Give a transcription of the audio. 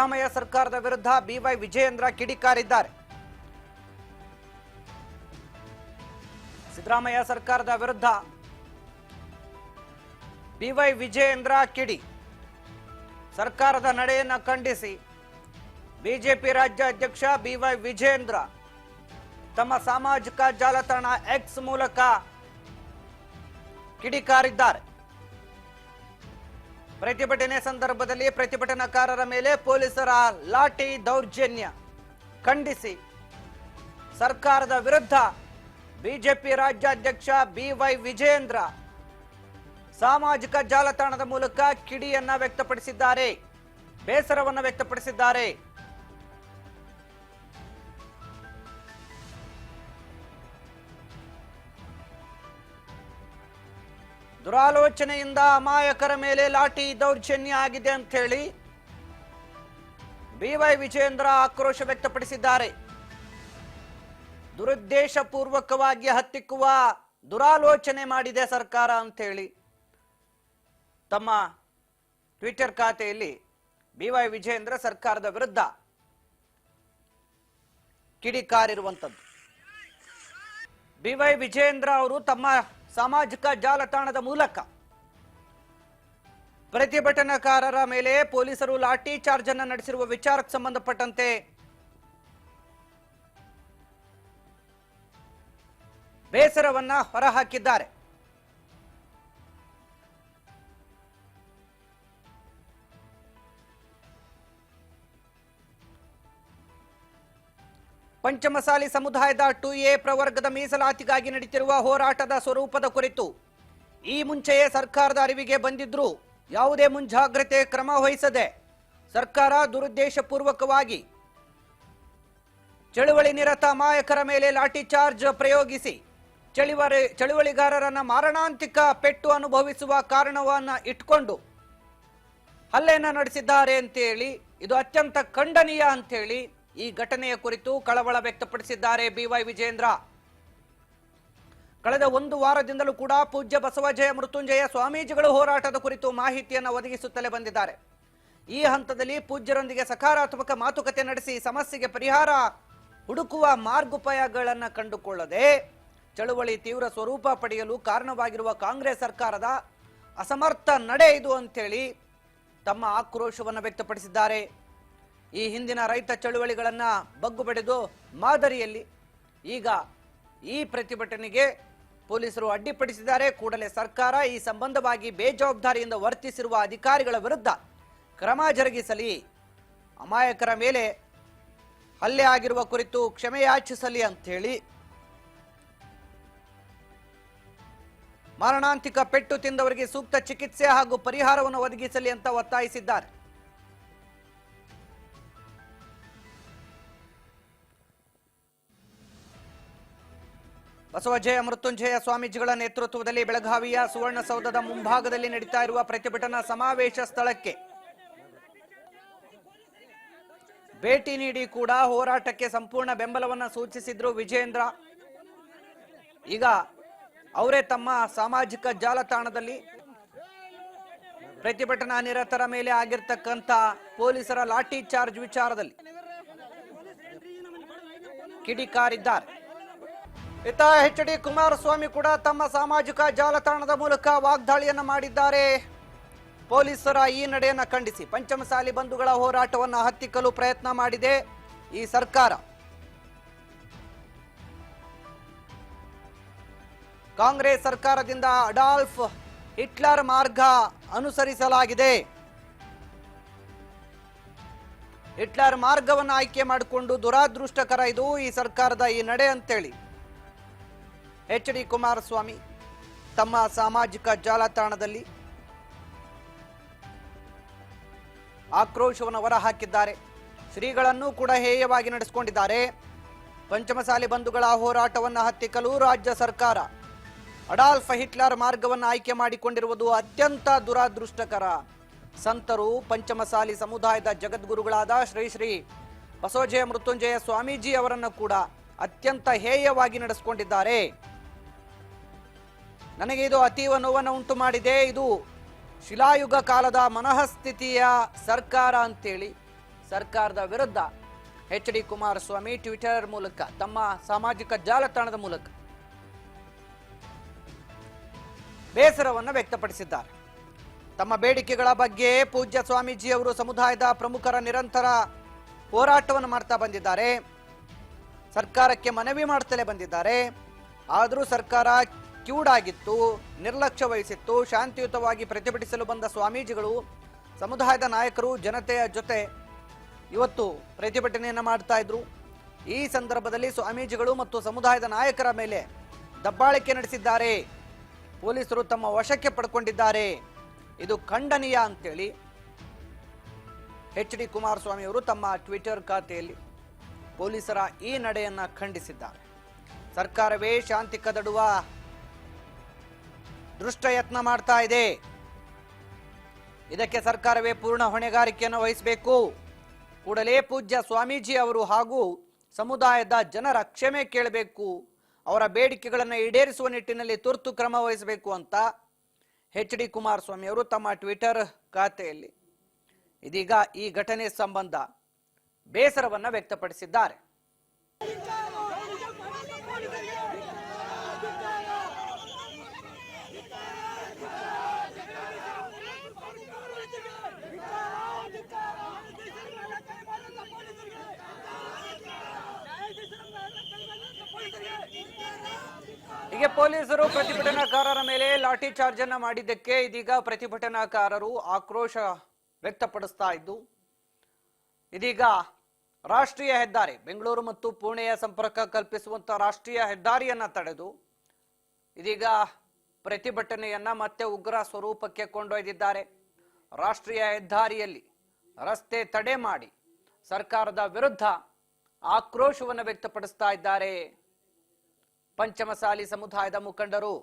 ಸಿದ್ದರಾಮಯ್ಯ ಸರ್ಕಾರದ ವಿರುದ್ಧ ಬಿವೈ ವಿಜಯೇಂದ್ರ ಕಿಡಿಕಾರಿದ್ದಾರೆ. ಸಿದ್ದರಾಮಯ್ಯ ಸರ್ಕಾರದ ವಿರುದ್ಧ ಬಿವೈ ವಿಜಯೇಂದ್ರ ಕಿಡಿ. ಸರ್ಕಾರದ ನಡೆಯನ್ನು ಖಂಡಿಸಿ ಬಿಜೆಪಿ ರಾಜ್ಯ ಅಧ್ಯಕ್ಷ ಬಿವೈ ವಿಜಯೇಂದ್ರ ತಮ್ಮ ಸಾಮಾಜಿಕ ಜಾಲತಾಣ ಎಕ್ಸ್ ಮೂಲಕ ಕಿಡಿಕಾರಿದ್ದಾರೆ. ಪ್ರತಿಭಟನೆ ಸಂದರ್ಭದಲ್ಲಿ ಪ್ರತಿಭಟನಾಕಾರರ ಮೇಲೆ ಪೊಲೀಸರ ಲಾಠಿ ದೌರ್ಜನ್ಯ ಖಂಡಿಸಿ ಸರ್ಕಾರದ ವಿರುದ್ಧ ಬಿಜೆಪಿ ರಾಜ್ಯಾಧ್ಯಕ್ಷ ಬಿವೈ ವಿಜಯೇಂದ್ರ ಸಾಮಾಜಿಕ ಜಾಲತಾಣದ ಮೂಲಕ ಕಿಡಿಯನ್ನ ವ್ಯಕ್ತಪಡಿಸಿದ್ದಾರೆ, ಬೇಸರವನ್ನು ವ್ಯಕ್ತಪಡಿಸಿದ್ದಾರೆ. ದುರಾಲೋಚನೆಯಿಂದ ಅಮಾಯಕರ ಮೇಲೆ ಲಾಠಿ ದೌರ್ಜನ್ಯ ಆಗಿದೆ ಅಂತ ಹೇಳಿ ಬಿವೈ ವಿಜಯೇಂದ್ರ ಆಕ್ರೋಶ ವ್ಯಕ್ತಪಡಿಸಿದ್ದಾರೆ. ದುರುದ್ದೇಶ ಪೂರ್ವಕವಾಗಿ ಹತ್ತಿಕ್ಕುವ ದುರಾಲೋಚನೆ ಮಾಡಿದೆ ಸರ್ಕಾರ ಅಂತ ಹೇಳಿ ತಮ್ಮ ಟ್ವಿಟರ್ ಖಾತೆಯಲ್ಲಿ ಬಿವೈ ವಿಜಯೇಂದ್ರ ಸರ್ಕಾರದ ವಿರುದ್ಧ ಕಿಡಿಕಾರಿರುವಂತದ್ದು. ಬಿವೈ ವಿಜಯೇಂದ್ರ ಅವರು ತಮ್ಮ ಸಾಮಾಜಿಕ ಜಾಲತಾಣದ ಮೂಲಕ ಪ್ರತಿಭಟನಾಕಾರರ ಮೇಲೆ ಪೊಲೀಸರು ಲಾಠಿ ಚಾರ್ಜ್ ಅನ್ನು ನಡೆಸಿರುವ ವಿಚಾರಕ್ಕೆ ಸಂಬಂಧಪಟ್ಟಂತೆ ಬೇಸರವನ್ನ ಹೊರಹಾಕಿದ್ದಾರೆ. ಪಂಚಮಸಾಲಿ ಸಮುದಾಯದ 2A ಪ್ರವರ್ಗದ ಮೀಸಲಾತಿಗಾಗಿ ನಡೆಯುತ್ತಿರುವ ಹೋರಾಟದ ಸ್ವರೂಪದ ಕುರಿತು ಈ ಮುಂಚೆಯೇ ಸರ್ಕಾರದ ಅರಿವಿಗೆ ಬಂದಿದ್ರೂ ಯಾವುದೇ ಮುಂಜಾಗ್ರತೆ ಕ್ರಮ ವಹಿಸದೆ ಸರ್ಕಾರ ದುರುದ್ದೇಶಪೂರ್ವಕವಾಗಿ ಚಳುವಳಿ ನಿರತ ಅಮಾಯಕರ ಮೇಲೆ ಲಾಠಿ ಚಾರ್ಜ್ ಪ್ರಯೋಗಿಸಿ ಚಳುವಳಿಗಾರರನ್ನ ಮಾರಣಾಂತಿಕ ಪೆಟ್ಟು ಅನುಭವಿಸುವ ಕಾರಣವನ್ನ ಇಟ್ಕೊಂಡು ಹಲ್ಲೆಯನ್ನ ನಡೆಸಿದ್ದಾರೆ ಅಂತೇಳಿ ಇದು ಅತ್ಯಂತ ಖಂಡನೀಯ ಅಂತೇಳಿ ಈ ಘಟನೆಯ ಕುರಿತು ಕಳವಳ ವ್ಯಕ್ತಪಡಿಸಿದ್ದಾರೆ ಬಿವೈ ವಿಜಯೇಂದ್ರ. ಕಳೆದ ಒಂದು ವಾರದಿಂದಲೂ ಕೂಡ ಪೂಜ್ಯ ಬಸವಜಯ ಮೃತ್ಯುಂಜಯ ಸ್ವಾಮೀಜಿಗಳು ಹೋರಾಟದ ಕುರಿತು ಮಾಹಿತಿಯನ್ನು ಒದಗಿಸುತ್ತಲೇ ಬಂದಿದ್ದಾರೆ. ಈ ಹಂತದಲ್ಲಿ ಪೂಜ್ಯರೊಂದಿಗೆ ಸಕಾರಾತ್ಮಕ ಮಾತುಕತೆ ನಡೆಸಿ ಸಮಸ್ಯೆಗೆ ಪರಿಹಾರ ಹುಡುಕುವ ಮಾರ್ಗೋಪಾಯಗಳನ್ನು ಕಂಡುಕೊಳ್ಳದೆ ಚಳುವಳಿ ತೀವ್ರ ಸ್ವರೂಪ ಪಡೆಯಲು ಕಾರಣವಾಗಿರುವ ಕಾಂಗ್ರೆಸ್ ಸರ್ಕಾರದ ಅಸಮರ್ಥ ನಡೆ ಇದು ಅಂತೇಳಿ ತಮ್ಮ ಆಕ್ರೋಶವನ್ನು ವ್ಯಕ್ತಪಡಿಸಿದ್ದಾರೆ. ಈ ಹಿಂದಿನ ರೈತ ಚಳುವಳಿಗಳನ್ನ ಬಗ್ಗುಬಡಿದು ಮಾದರಿಯಲ್ಲಿ ಈಗ ಈ ಪ್ರತಿಭಟನೆಗೆ ಪೊಲೀಸರು ಅಡ್ಡಿಪಡಿಸಿದ್ದಾರೆ. ಕೂಡಲೇ ಸರ್ಕಾರ ಈ ಸಂಬಂಧವಾಗಿ ಬೇಜವಾಬ್ದಾರಿಯಿಂದ ವರ್ತಿಸಿರುವ ಅಧಿಕಾರಿಗಳ ವಿರುದ್ಧ ಕ್ರಮ ಜರುಗಿಸಲಿ, ಅಮಾಯಕರ ಮೇಲೆ ಹಲ್ಲೆ ಆಗಿರುವ ಕುರಿತು ಕ್ಷಮೆಯಾಚಿಸಲಿ ಅಂತೇಳಿ ಮಾರಣಾಂತಿಕ ಪೆಟ್ಟು ತಿಂದವರಿಗೆ ಸೂಕ್ತ ಚಿಕಿತ್ಸೆ ಹಾಗೂ ಪರಿಹಾರವನ್ನು ಒದಗಿಸಲಿ ಅಂತ ಒತ್ತಾಯಿಸಿದ್ದಾರೆ. ಬಸವಜಯ ಮೃತ್ಯುಂಜಯ ಸ್ವಾಮೀಜಿಗಳ ನೇತೃತ್ವದಲ್ಲಿ ಬೆಳಗಾವಿಯ ಸುವರ್ಣಸೌಧದ ಮುಂಭಾಗದಲ್ಲಿ ನಡೀತಾ ಇರುವ ಪ್ರತಿಭಟನಾ ಸಮಾವೇಶ ಸ್ಥಳಕ್ಕೆ ಭೇಟಿ ನೀಡಿ ಕೂಡ ಹೋರಾಟಕ್ಕೆ ಸಂಪೂರ್ಣ ಬೆಂಬಲವನ್ನು ಸೂಚಿಸಿದ್ರು ವಿಜಯೇಂದ್ರ. ಈಗ ಅವರೇ ತಮ್ಮ ಸಾಮಾಜಿಕ ಜಾಲತಾಣದಲ್ಲಿ ಪ್ರತಿಭಟನಾ ನಿರತರ ಮೇಲೆ ಆಗಿರ್ತಕ್ಕಂಥ ಪೊಲೀಸರ ಲಾಠಿ ಚಾರ್ಜ್ ವಿಚಾರದಲ್ಲಿ ಕಿಡಿಕಾರಿದ್ದಾರೆ. ಇತ್ತ ಎಚ್.ಡಿ. ಕುಮಾರಸ್ವಾಮಿ ಕೂಡ ತಮ್ಮ ಸಾಮಾಜಿಕ ಜಾಲತಾಣದ ಮೂಲಕ ವಾಗ್ದಾಳಿಯನ್ನ ಮಾಡಿದ್ದಾರೆ. ಪೊಲೀಸರ ಈ ನಡೆಯನ್ನ ಖಂಡಿಸಿ ಪಂಚಮಸಾಲಿ ಬಂಧುಗಳ ಹೋರಾಟವನ್ನು ಹತ್ತಿಕ್ಕಲು ಪ್ರಯತ್ನ ಮಾಡಿದೆ ಈ ಸರ್ಕಾರ. ಕಾಂಗ್ರೆಸ್ ಸರ್ಕಾರದಿಂದ ಅಡಾಲ್ಫ್ ಹಿಟ್ಲರ್ ಮಾರ್ಗ ಅನುಸರಿಸಲಾಗಿದೆ. ಹಿಟ್ಲರ್ ಮಾರ್ಗವನ್ನು ಆಯ್ಕೆ ಮಾಡಿಕೊಂಡು ದುರಾದೃಷ್ಟಕರ ಇದು ಈ ಸರ್ಕಾರದ ಈ ನಡೆ ಅಂತೇಳಿ ಎಚ್.ಡಿ. ಕುಮಾರಸ್ವಾಮಿ ತಮ್ಮ ಸಾಮಾಜಿಕ ಜಾಲತಾಣದಲ್ಲಿ ಆಕ್ರೋಶವನ್ನು ಹೊರಹಾಕಿದ್ದಾರೆ. ಶ್ರೀಗಳನ್ನು ಕೂಡ ಹೇಯವಾಗಿ ನಡೆಸಿಕೊಂಡಿದ್ದಾರೆ. ಪಂಚಮಸಾಲಿ ಬಂಧುಗಳ ಹೋರಾಟವನ್ನು ಹತ್ತಿಕ್ಕಲು ರಾಜ್ಯ ಸರ್ಕಾರ ಅಡಾಲ್ಫ್ ಹಿಟ್ಲರ್ ಮಾರ್ಗವನ್ನು ಆಯ್ಕೆ ಮಾಡಿಕೊಂಡಿರುವುದು ಅತ್ಯಂತ ದುರಾದೃಷ್ಟಕರ. ಸಂತರು ಪಂಚಮಸಾಲಿ ಸಮುದಾಯದ ಜಗದ್ಗುರುಗಳಾದ ಶ್ರೀ ಶ್ರೀ ಬಸವಜಯ ಮೃತ್ಯುಂಜಯ ಸ್ವಾಮೀಜಿ ಅವರನ್ನು ಕೂಡ ಅತ್ಯಂತ ಹೇಯವಾಗಿ ನಡೆಸಿಕೊಂಡಿದ್ದಾರೆ. ನನಗೆ ಇದು ಅತೀವ ನೋವನ್ನು ಉಂಟು ಮಾಡಿದೆ. ಇದು ಶಿಲಾಯುಗ ಕಾಲದ ಮನಃಸ್ಥಿತಿಯ ಸರ್ಕಾರ ಅಂತೇಳಿ ಸರ್ಕಾರದ ವಿರುದ್ಧ ಎಚ್.ಡಿ. ಕುಮಾರಸ್ವಾಮಿ ಟ್ವಿಟರ್ ಮೂಲಕ, ತಮ್ಮ ಸಾಮಾಜಿಕ ಜಾಲತಾಣದ ಮೂಲಕ ಬೇಸರವನ್ನು ವ್ಯಕ್ತಪಡಿಸಿದ್ದಾರೆ. ತಮ್ಮ ಬೇಡಿಕೆಗಳ ಬಗ್ಗೆ ಪೂಜ್ಯ ಸ್ವಾಮೀಜಿ ಅವರು ಸಮುದಾಯದ ಪ್ರಮುಖರ ನಿರಂತರ ಹೋರಾಟವನ್ನು ಮಾಡ್ತಾ ಬಂದಿದ್ದಾರೆ. ಸರ್ಕಾರಕ್ಕೆ ಮನವಿ ಮಾಡ್ತಲೇ ಬಂದಿದ್ದಾರೆ. ಆದರೂ ಸರ್ಕಾರ ಕಿವುಡಾಗಿತ್ತು, ನಿರ್ಲಕ್ಷ್ಯ ವಹಿಸಿತ್ತು. ಶಾಂತಿಯುತವಾಗಿ ಪ್ರತಿಭಟಿಸಲು ಬಂದ ಸ್ವಾಮೀಜಿಗಳು, ಸಮುದಾಯದ ನಾಯಕರು ಜನತೆಯ ಜೊತೆ ಇವತ್ತು ಪ್ರತಿಭಟನೆಯನ್ನು ಮಾಡ್ತಾ ಇದ್ರು. ಈ ಸಂದರ್ಭದಲ್ಲಿ ಸ್ವಾಮೀಜಿಗಳು ಮತ್ತು ಸಮುದಾಯದ ನಾಯಕರ ಮೇಲೆ ದಬ್ಬಾಳಿಕೆ ನಡೆಸಿದ್ದಾರೆ. ಪೊಲೀಸರು ತಮ್ಮ ವಶಕ್ಕೆ ಪಡ್ಕೊಂಡಿದ್ದಾರೆ. ಇದು ಖಂಡನೀಯ ಅಂತೇಳಿ ಎಚ್.ಡಿ. ಕುಮಾರಸ್ವಾಮಿ ಅವರು ತಮ್ಮ ಟ್ವಿಟರ್ ಖಾತೆಯಲ್ಲಿ ಪೊಲೀಸರ ಈ ನಡೆಯನ್ನ ಖಂಡಿಸಿದ್ದಾರೆ. ಸರ್ಕಾರವೇ ಶಾಂತಿ ಕದಡುವ ದುಷ್ಟಯತ್ನ ಮಾಡ್ತಾ ಇದೆ. ಇದಕ್ಕೆ ಸರ್ಕಾರವೇ ಪೂರ್ಣ ಹೊಣೆಗಾರಿಕೆಯನ್ನು ವಹಿಸಬೇಕು. ಕೂಡಲೇ ಪೂಜ್ಯ ಸ್ವಾಮೀಜಿ ಅವರು ಹಾಗೂ ಸಮುದಾಯದ ಜನರ ಕ್ಷಮೆ ಕೇಳಬೇಕು. ಅವರ ಬೇಡಿಕೆಗಳನ್ನು ಈಡೇರಿಸುವ ನಿಟ್ಟಿನಲ್ಲಿ ತುರ್ತು ಕ್ರಮ ವಹಿಸಬೇಕು ಅಂತ ಎಚ್.ಡಿ. ಕುಮಾರಸ್ವಾಮಿ ಅವರು ತಮ್ಮ ಟ್ವಿಟರ್ ಖಾತೆಯಲ್ಲಿ ಇದೀಗ ಈ ಘಟನೆ ಸಂಬಂಧ ಬೇಸರವನ್ನ ವ್ಯಕ್ತಪಡಿಸಿದ್ದಾರೆ. ಹೀಗೆ ಪೊಲೀಸರು ಪ್ರತಿಭಟನಾಕಾರರ ಮೇಲೆ ಲಾಠಿ ಚಾರ್ಜ್ ಅನ್ನ ಮಾಡಿದ್ದಕ್ಕೆ ಇದೀಗ ಪ್ರತಿಭಟನಾಕಾರರು ಆಕ್ರೋಶ ವ್ಯಕ್ತಪಡಿಸ್ತಾ ಇದ್ದು, ಇದೀಗ ರಾಷ್ಟ್ರೀಯ ಹೆದ್ದಾರಿ ಬೆಂಗಳೂರು ಮತ್ತು ಪುಣೆಯ ಸಂಪರ್ಕ ಕಲ್ಪಿಸುವಂತ ರಾಷ್ಟ್ರೀಯ ಹೆದ್ದಾರಿಯನ್ನ ತಡೆದು ಇದೀಗ ಪ್ರತಿಭಟನೆಯನ್ನ ಮತ್ತೆ ಉಗ್ರ ಸ್ವರೂಪಕ್ಕೆ ಕೊಂಡೊಯ್ದಿದ್ದಾರೆ. ರಾಷ್ಟ್ರೀಯ ಹೆದ್ದಾರಿಯಲ್ಲಿ ರಸ್ತೆ ತಡೆ ಮಾಡಿ ಸರ್ಕಾರದ ವಿರುದ್ಧ ಆಕ್ರೋಶವನ್ನು ವ್ಯಕ್ತಪಡಿಸ್ತಾ ಇದ್ದಾರೆ ಪಂಚಮಸಾಲಿ ಸಮುದಾಯದ ಮುಖಂಡರು.